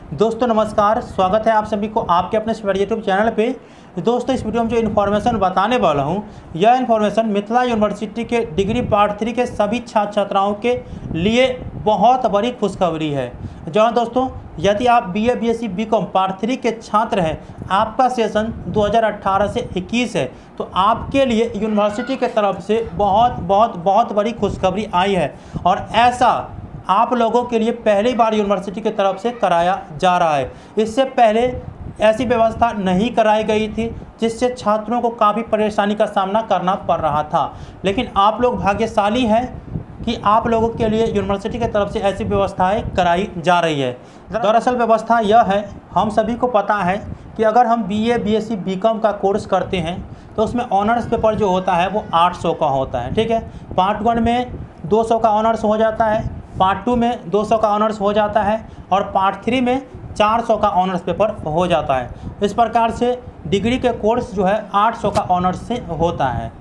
दोस्तों नमस्कार, स्वागत है आप सभी को आपके अपने यूट्यूब चैनल पे। दोस्तों इस वीडियो में जो इन्फॉर्मेशन बताने वाला हूँ, यह इन्फॉर्मेशन मिथिला यूनिवर्सिटी के डिग्री पार्ट 3 के सभी छात्र छात्राओं के लिए बहुत बड़ी खुशखबरी है। जहाँ दोस्तों यदि आप BA BSc BCom पार्ट 3 के छात्र हैं, आपका सेशन 2018 से 21 है, तो आपके लिए यूनिवर्सिटी के तरफ से बहुत बड़ी खुशखबरी आई है। और ऐसा आप लोगों के लिए पहली बार यूनिवर्सिटी की तरफ से कराया जा रहा है। इससे पहले ऐसी व्यवस्था नहीं कराई गई थी, जिससे छात्रों को काफ़ी परेशानी का सामना करना पड़ रहा था। लेकिन आप लोग भाग्यशाली हैं कि आप लोगों के लिए यूनिवर्सिटी की तरफ से ऐसी व्यवस्थाएं कराई जा रही है। दरअसल व्यवस्था यह है, हम सभी को पता है कि अगर हम BA BSc BCom का कोर्स करते हैं तो उसमें ऑनर्स पेपर जो होता है वो 800 का होता है। ठीक है, पार्ट 1 में 200 का ऑनर्स हो जाता है, पार्ट 2 में 200 का ऑनर्स हो जाता है और पार्ट 3 में 400 का ऑनर्स पेपर हो जाता है। इस प्रकार से डिग्री के कोर्स जो है 800 का ऑनर्स से होता है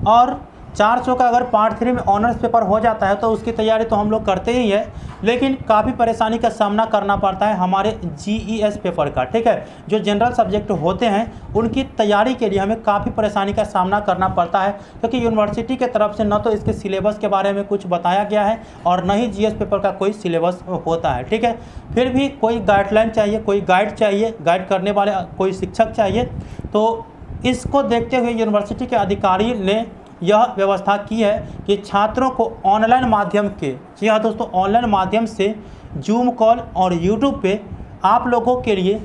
और 400 का अगर पार्ट 3 में ऑनर्स पेपर हो जाता है तो उसकी तैयारी तो हम लोग करते ही है, लेकिन काफ़ी परेशानी का सामना करना पड़ता है हमारे GES पेपर का। ठीक है, जो जनरल सब्जेक्ट होते हैं उनकी तैयारी के लिए हमें काफ़ी परेशानी का सामना करना पड़ता है, क्योंकि यूनिवर्सिटी के तरफ से न तो इसके सिलेबस के बारे में कुछ बताया गया है और न ही GS पेपर का कोई सिलेबस होता है। ठीक है, फिर भी कोई गाइडलाइन चाहिए, कोई गाइड चाहिए, गाइड करने वाले कोई शिक्षक चाहिए। तो इसको देखते हुए यूनिवर्सिटी के अधिकारी ने यह व्यवस्था की है कि छात्रों को ऑनलाइन माध्यम के, जी हाँ दोस्तों, ऑनलाइन माध्यम से जूम कॉल और यूट्यूब पे आप लोगों के लिए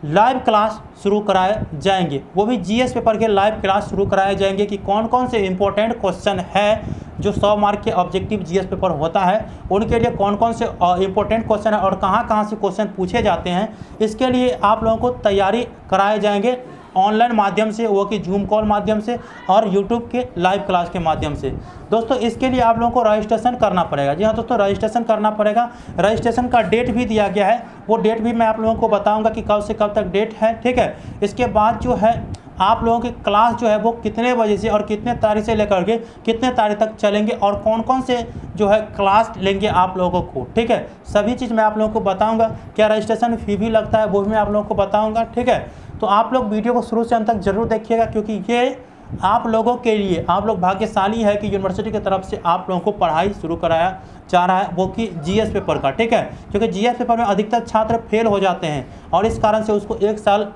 लाइव क्लास शुरू कराए जाएंगे। वो भी GS पेपर के लाइव क्लास शुरू कराए जाएंगे कि कौन कौन से इंपॉर्टेंट क्वेश्चन है जो 100 मार्क के ऑब्जेक्टिव GS पेपर होता है, उनके लिए कौन कौन से इंपॉर्टेंट क्वेश्चन है और कहाँ कहाँ से क्वेश्चन पूछे जाते हैं। इसके लिए आप लोगों को तैयारी कराए जाएंगे ऑनलाइन माध्यम से, वो कि जूम कॉल माध्यम से और यूट्यूब के लाइव क्लास के माध्यम से। दोस्तों इसके लिए आप लोगों को रजिस्ट्रेशन करना पड़ेगा। जी हाँ दोस्तों, रजिस्ट्रेशन करना पड़ेगा। रजिस्ट्रेशन का डेट भी दिया गया है, वो डेट भी मैं आप लोगों को बताऊंगा कि कब से कब तक डेट है। ठीक है, इसके बाद जो है आप लोगों की क्लास जो है वो कितने बजे से और कितने तारीख से लेकर के कितने तारीख तक चलेंगे और कौन कौन से जो है क्लास लेंगे आप लोगों को। ठीक है, सभी चीज़ मैं आप लोगों को बताऊंगा। क्या रजिस्ट्रेशन फ़ी भी लगता है वो भी मैं आप लोगों को बताऊंगा। ठीक है, तो आप लोग वीडियो को शुरू से अंत तक जरूर देखिएगा, क्योंकि ये आप लोगों के लिए, आप लोग भाग्यशाली है कि यूनिवर्सिटी की तरफ से आप लोगों को पढ़ाई शुरू कराया जा रहा है, वो कि GS पेपर का। ठीक है, क्योंकि GS पेपर में अधिकतर छात्र फेल हो जाते हैं और इस कारण से उसको 1 साल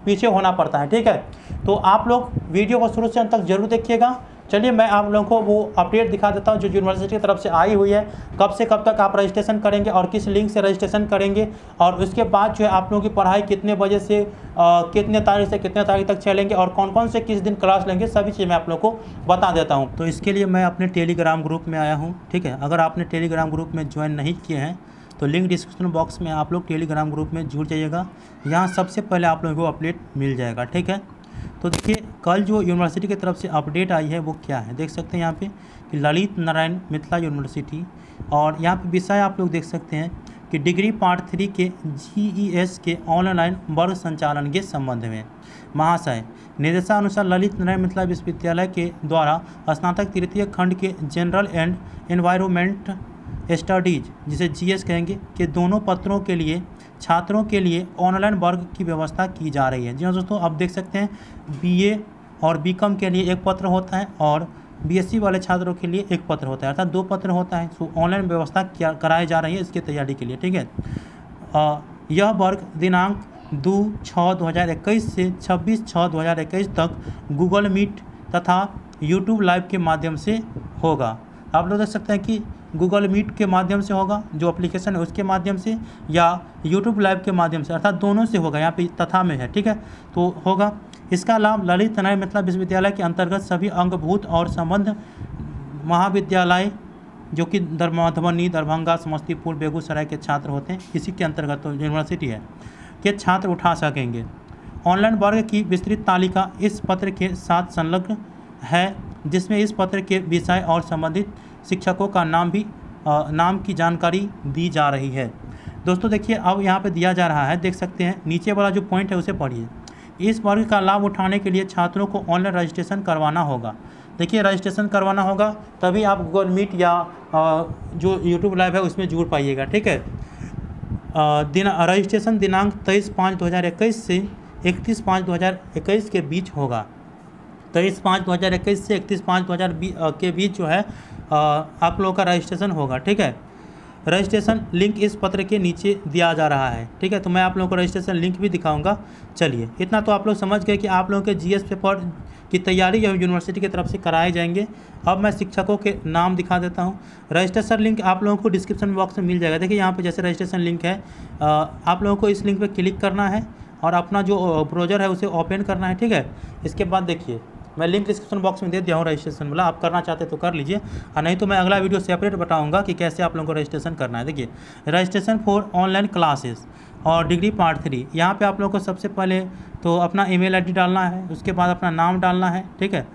पीछे होना पड़ता है। ठीक है, तो आप लोग वीडियो को शुरू से अंत तक जरूर देखिएगा। चलिए मैं आप लोगों को वो अपडेट दिखा देता हूँ जो यूनिवर्सिटी की तरफ से आई हुई है, कब से कब तक आप रजिस्ट्रेशन करेंगे और किस लिंक से रजिस्ट्रेशन करेंगे, और उसके बाद जो है आप लोगों की पढ़ाई कितने बजे से कितने तारीख से कितने तारीख तक चलेंगे और कौन कौन से किस दिन क्लास लेंगे, सभी चीज़ मैं आप लोगों को बता देता हूँ। तो इसके लिए मैं अपने टेलीग्राम ग्रुप में आया हूँ। ठीक है, अगर आपने टेलीग्राम ग्रुप में ज्वाइन नहीं किए हैं तो लिंक डिस्क्रिप्शन बॉक्स में आप लोग टेलीग्राम ग्रुप में जुड़ जाइएगा, यहाँ सबसे पहले आप लोगों को अपडेट मिल जाएगा। ठीक है, तो देखिए कल जो यूनिवर्सिटी की तरफ से अपडेट आई है वो क्या है, देख सकते हैं यहाँ पे कि ललित नारायण मिथिला यूनिवर्सिटी, और यहाँ पे विषय आप लोग देख सकते हैं कि डिग्री पार्ट 3 के GES के ऑनलाइन वर्ग संचालन के संबंध में महाशय निर्देशानुसार ललित नारायण मिथिला विश्वविद्यालय के द्वारा स्नातक तृतीय खंड के जनरल एंड एनवायरमेंट स्टडीज, जिसे GS कहेंगे, के दोनों पत्रों के लिए छात्रों के लिए ऑनलाइन वर्ग की व्यवस्था की जा रही है। जी हाँ दोस्तों, आप देख सकते हैं BA और BCom के लिए एक पत्र होता है और BSc वाले छात्रों के लिए एक पत्र होता है, अर्थात 2 पत्र होता है। सो ऑनलाइन व्यवस्था कराई जा रही है इसकी तैयारी के लिए। ठीक है, यह वर्ग दिनांक 2/6/2021 से 26/6/2021 तक गूगल मीट तथा यूट्यूब लाइव के माध्यम से होगा। आप लोग देख सकते हैं कि गूगल मीट के माध्यम से होगा, जो एप्लीकेशन है उसके माध्यम से, या यूट्यूब लाइव के माध्यम से, अर्थात दोनों से होगा। यहाँ पे तथा में है। ठीक है, तो होगा। इसका लाभ ललित नारायण मिथिला विश्वविद्यालय के अंतर्गत सभी अंगभूत और संबद्ध महाविद्यालय जो कि मधुबनी, दरभंगा, समस्तीपुर, बेगूसराय के छात्र होते हैं, इसी के अंतर्गत तो यूनिवर्सिटी है, के छात्र उठा सकेंगे। ऑनलाइन वर्ग की विस्तृत तालिका इस पत्र के साथ संलग्न है, जिसमें इस पत्र के विषय और संबंधित शिक्षकों का नाम की जानकारी दी जा रही है। दोस्तों देखिए अब यहाँ पे दिया जा रहा है, देख सकते हैं नीचे वाला जो पॉइंट है उसे पढ़िए। इस वर्ग का लाभ उठाने के लिए छात्रों को ऑनलाइन रजिस्ट्रेशन करवाना होगा। देखिए रजिस्ट्रेशन करवाना होगा तभी आप गूगल मीट या जो यूट्यूब लाइव है उसमें जुड़ पाइएगा। ठीक है, रजिस्ट्रेशन दिनांक 23/5/2021 से 31/5/2021 के बीच होगा। 23/5/2021 से 31/5/2020 के बीच जो है आप लोगों का रजिस्ट्रेशन होगा। ठीक है, रजिस्ट्रेशन लिंक इस पत्र के नीचे दिया जा रहा है। ठीक है, तो मैं आप लोगों को रजिस्ट्रेशन लिंक भी दिखाऊंगा। चलिए, इतना तो आप लोग समझ गए कि आप लोगों के जीएस पेपर की तैयारी यूनिवर्सिटी की तरफ से कराए जाएंगे। अब मैं शिक्षकों के नाम दिखा देता हूं। रजिस्ट्रेशन लिंक आप लोगों को डिस्क्रिप्शन बॉक्स में मिल जाएगा। देखिए यहाँ पे जैसे रजिस्ट्रेशन लिंक है, आप लोगों को इस लिंक पे क्लिक करना है और अपना जो ब्राउज़र है उसे ओपन करना है। ठीक है, इसके बाद देखिए मैं लिंक डिस्क्रिप्शन बॉक्स में दे दिया हूँ रजिस्ट्रेशन वाला, आप करना चाहते तो कर लीजिए, और नहीं तो मैं अगला वीडियो सेपरेट बताऊंगा कि कैसे आप लोगों को रजिस्ट्रेशन करना है। देखिए, रजिस्ट्रेशन फॉर ऑनलाइन क्लासेस और डिग्री पार्ट 3, यहाँ पे आप लोगों को सबसे पहले तो अपना ईमेल आईडी डालना है, उसके बाद अपना नाम डालना है। ठीक है,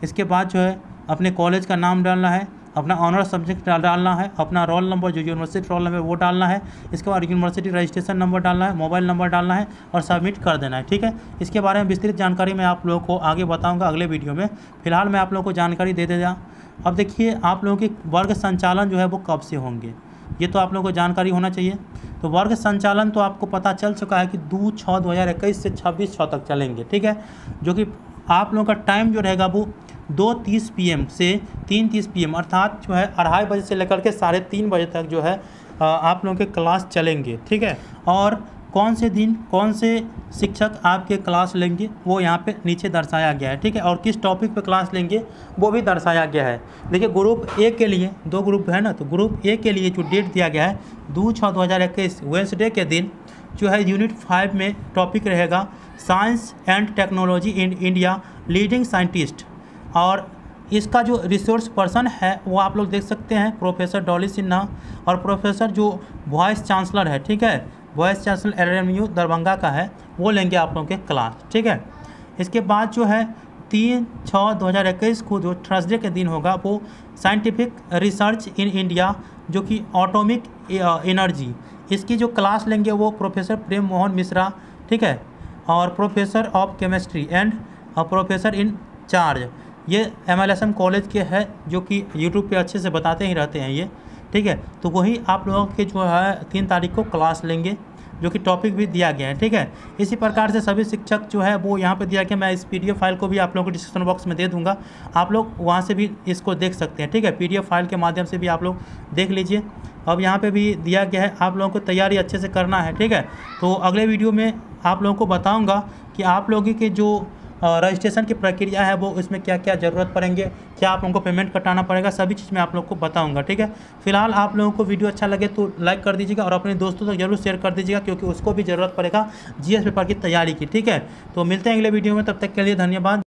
इसके बाद जो है अपने कॉलेज का नाम डालना है, अपना ऑनर सब्जेक्ट डालना है, अपना रोल नंबर जो यूनिवर्सिटी रोल नंबर वो डालना है, इसके बाद यूनिवर्सिटी रजिस्ट्रेशन नंबर डालना है, मोबाइल नंबर डालना है और सबमिट कर देना है। ठीक है, इसके बारे में विस्तृत जानकारी मैं आप लोगों को आगे बताऊंगा अगले वीडियो में। फिलहाल मैं आप लोगों को जानकारी दे देगा। अब देखिए, आप लोगों के वर्ग संचालन जो है वो कब से होंगे, ये तो आप लोगों को जानकारी होना चाहिए। तो वर्ग संचालन तो आपको पता चल चुका है कि 2/6/2021 से 26/6 तक चलेंगे। ठीक है, जो कि आप लोगों का टाइम जो रहेगा वो 2:30 PM से 3:30 PM, अर्थात जो है 2:30 बजे से लेकर के 3:30 बजे तक जो है आप लोगों के क्लास चलेंगे। ठीक है, और कौन से दिन कौन से शिक्षक आपके क्लास लेंगे वो यहाँ पे नीचे दर्शाया गया है। ठीक है, और किस टॉपिक पे क्लास लेंगे वो भी दर्शाया गया है। देखिए, ग्रुप ए के लिए 2 ग्रुप है ना, तो ग्रुप ए के लिए जो डेट दिया गया है 2/6/2021 वेडनेसडे के दिन जो है यूनिट 5 में टॉपिक रहेगा science and technology in India leading scientist, और इसका जो रिसोर्स पर्सन है वो आप लोग देख सकते हैं प्रोफेसर डॉली सिन्हा, और प्रोफेसर जो वाइस चांसलर है, ठीक है, वाइस चांसलर LMU दरभंगा का है, वो लेंगे आप लोगों के क्लास। ठीक है, इसके बाद जो है 3/6/2021 को जो थर्सडे के दिन होगा वो साइंटिफिक रिसर्च इन इंडिया जो कि एटॉमिक एनर्जी, इसकी जो क्लास लेंगे वो प्रोफेसर प्रेम मोहन मिश्रा। ठीक है, और professor of chemistry and professor in charge, ये MLSM कॉलेज के हैं जो कि यूट्यूब पे अच्छे से बताते ही रहते हैं ये। ठीक है, तो वही आप लोगों के जो है 3 तारीख को क्लास लेंगे, जो कि टॉपिक भी दिया गया है। ठीक है, इसी प्रकार से सभी शिक्षक जो है वो यहाँ पे दिया गया। मैं इस PDF फाइल को भी आप लोगों को डिस्क्रिप्शन बॉक्स में दे दूँगा, आप लोग वहाँ से भी इसको देख सकते हैं। ठीक है, PDF फाइल के माध्यम से भी आप लोग देख लीजिए। अब यहाँ पे भी दिया गया है, आप लोगों को तैयारी अच्छे से करना है। ठीक है, तो अगले वीडियो में आप लोगों को बताऊँगा कि आप लोगों के जो रजिस्ट्रेशन की प्रक्रिया है वो इसमें क्या क्या ज़रूरत पड़ेंगे, क्या आप लोगों को पेमेंट कटाना पड़ेगा, सभी चीज़ मैं आप लोगों को बताऊंगा। ठीक है, फिलहाल आप लोगों को वीडियो अच्छा लगे तो लाइक कर दीजिएगा और अपने दोस्तों तक जरूर शेयर कर दीजिएगा, क्योंकि उसको भी ज़रूरत पड़ेगा GS पेपर की तैयारी की। ठीक है, तो मिलते हैं अगले वीडियो में, तब तक के लिए धन्यवाद।